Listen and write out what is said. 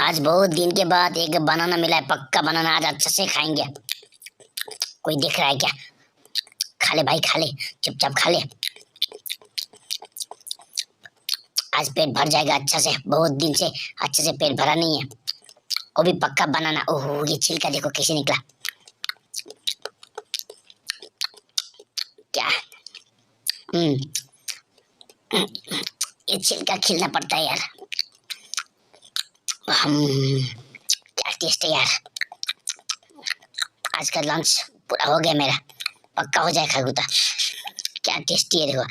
आज बहुत दिन के बाद एक बनाना मिला है, पक्का बनाना आज अच्छे से खाएंगे। कोई देख रहा है क्या? खा ले भाई, खा ले, चुपचाप खा ले। आज पेट भर जाएगा अच्छा से, बहुत दिन से अच्छे से पेट भरा नहीं है। वो भी पक्का बनाना। ओहो, ये छिलका देखो कैसे निकला। क्या? ये छिलका खिलना पड़ता है यार। क्या टेस्ट है यार। आज का लंच पूरा हो गया मेरा, पक्का हो जाए खरगूता। क्या टेस्टी है देखो।